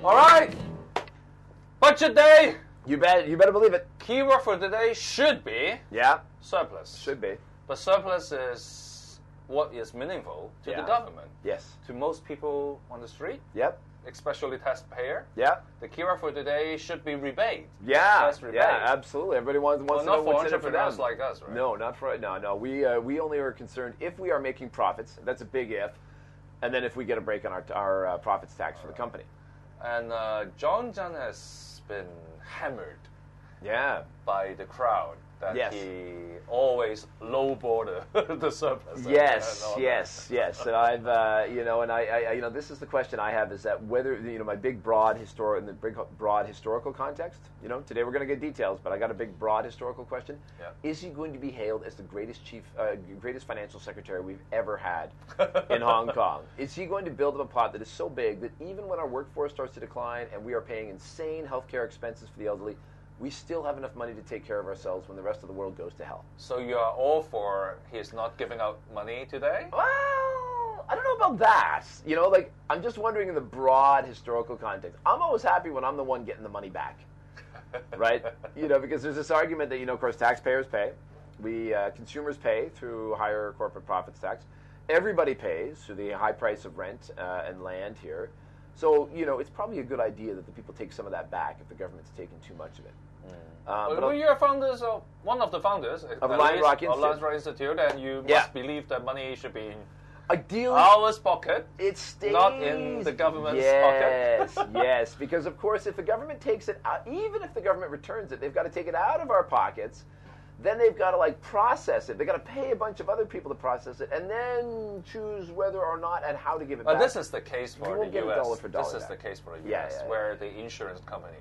All right. Budget day. You better believe it. Keyword for today should be surplus. Should be. But surplus is what is meaningful to the government. Yes. To most people on the street. Yep. Especially taxpayer. Yeah. The keyword for today should be rebate. Yeah. Rebate. Yeah, absolutely. Everybody wants to know what's in it for them. Not for entrepreneurs like us, right? No, not for no. We only are concerned if we are making profits. That's a big if. And then if we get a break on our profits tax for the company. And John Zhang has been hammered by the crowd that he always lowball the surplus. Yes. And I've I this is the question I have, is that whether my big broad historical context. Today we're going to get details, but I got a big broad historical question. Yeah. Is he going to be hailed as the greatest financial secretary we've ever had in Hong Kong? Is he going to build up a pot that is so big that even when our workforce starts to decline and we are paying insane healthcare expenses for the elderly, we still have enough money to take care of ourselves when the rest of the world goes to hell? So you are all for he's not giving out money today? Well, I don't know about that. I'm just wondering in the broad historical context. I'm always happy when I'm the one getting the money back, right? Because there's this argument that, of course, taxpayers pay. We consumers pay through higher corporate profits tax. Everybody pays through the high price of rent and land here. So, it's probably a good idea that the people take some of that back if the government's taking too much of it. But you're one of the founders of Lion Rock Institute, and you must believe that money should be in ideally our pocket, it stays, not in the government's pocket. Yes, because of course if the government takes it out, even if the government returns it, they've got to take it out of our pockets. Then they've got to process it. They've got to pay a bunch of other people to process it, and then choose whether or not and how to give it back. This is the case for the U.S. Dollar for dollar this is the case for the U.S., where the insurance company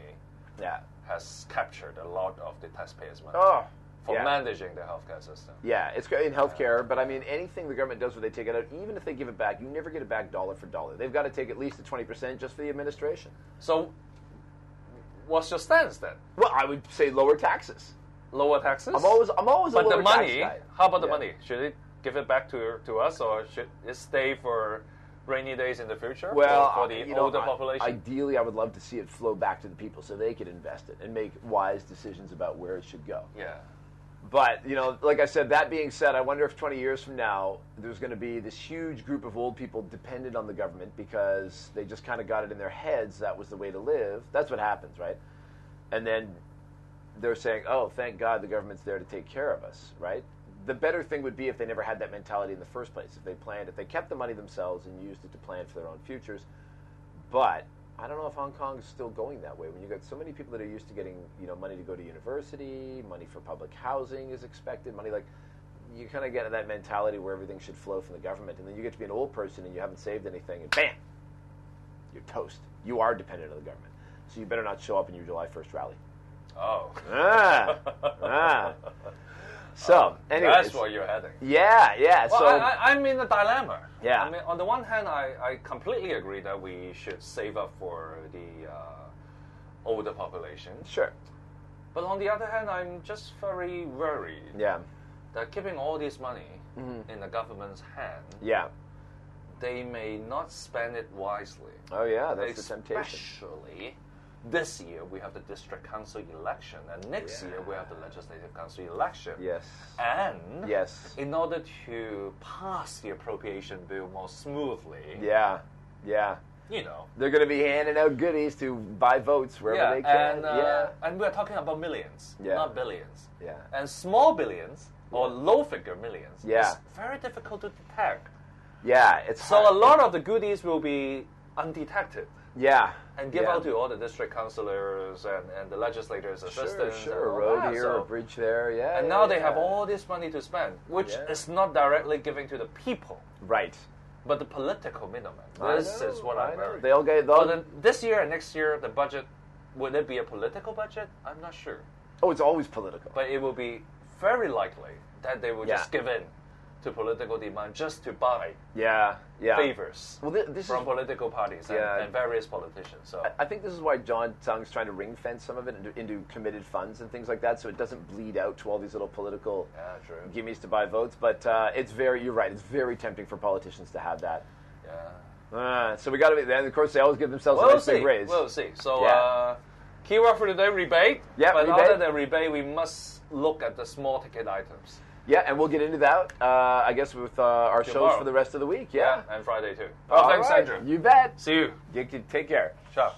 has captured a lot of the taxpayers' money for managing the healthcare system. Yeah, it's in healthcare, but I mean anything the government does where they take it out, even if they give it back, you never get it back dollar for dollar. They've got to take at least the 20% just for the administration. So, what's your stance then? Well, I would say lower taxes. Lower taxes? I'm always a lower But the money, tax guy. How about the money? Should it give it back to us, or should it stay for rainy days in the future? Well, for the older population? Ideally, I would love to see it flow back to the people so they could invest it and make wise decisions about where it should go. Yeah. But, like I said, that being said, I wonder if 20 years from now, there's going to be this huge group of old people dependent on the government because they just kind of got it in their heads that was the way to live. That's what happens, right? And then they're saying, oh, thank God the government's there to take care of us, right? The better thing would be if they never had that mentality in the first place, if they kept the money themselves and used it to plan for their own futures. But I don't know if Hong Kong is still going that way. When you've got so many people that are used to getting, money to go to university, money for public housing is expected, money you kind of get that mentality where everything should flow from the government, and then you get to be an old person and you haven't saved anything, and bam, you're toast. You are dependent on the government. So you better not show up in your July 1st rally. Oh. So, anyways. That's where you're heading. Yeah. Well, so I'm in a dilemma. Yeah. I mean, on the one hand, I completely agree that we should save up for the older population. Sure. But on the other hand, I'm just very worried that keeping all this money in the government's hand, they may not spend it wisely. Oh, yeah, that's the temptation. Especially this year, we have the district council election, and next year, we have the legislative council election. Yes. And in order to pass the appropriation bill more smoothly, they're going to be handing out goodies to buy votes wherever they can. And we're talking about millions, not billions. Yeah. And small billions, or low-figure millions, is very difficult to detect. Yeah, it's so hard. a lot of the goodies will be undetected. Yeah. And give out to all the district councillors and the legislators' assistants. Sure, a road here, a bridge there, And now they have all this money to spend, which is not directly giving to the people. Right. But the political middlemen. This is what I'm worried. They'll this year and next year, the budget, would it be a political budget? I'm not sure. Oh, it's always political. But it will be very likely that they will just give in to political demand just to buy favors from political parties and various politicians. So I think this is why John Tsang's trying to ring fence some of it into committed funds and things like that, so it doesn't bleed out to all these little political gimmies to buy votes. But you're right, it's very tempting for politicians to have that. Yeah. So we got to be. Then of course they always give themselves a nice big raise. We'll see. So keyword for today: rebate. Yeah, but rebate. other than rebate, we must look at the small ticket items. Yeah, and we'll get into that, I guess, with our shows for the rest of the week. Yeah, and Friday too. All thanks, right. Andrew. You bet. See you. Take care. Ciao.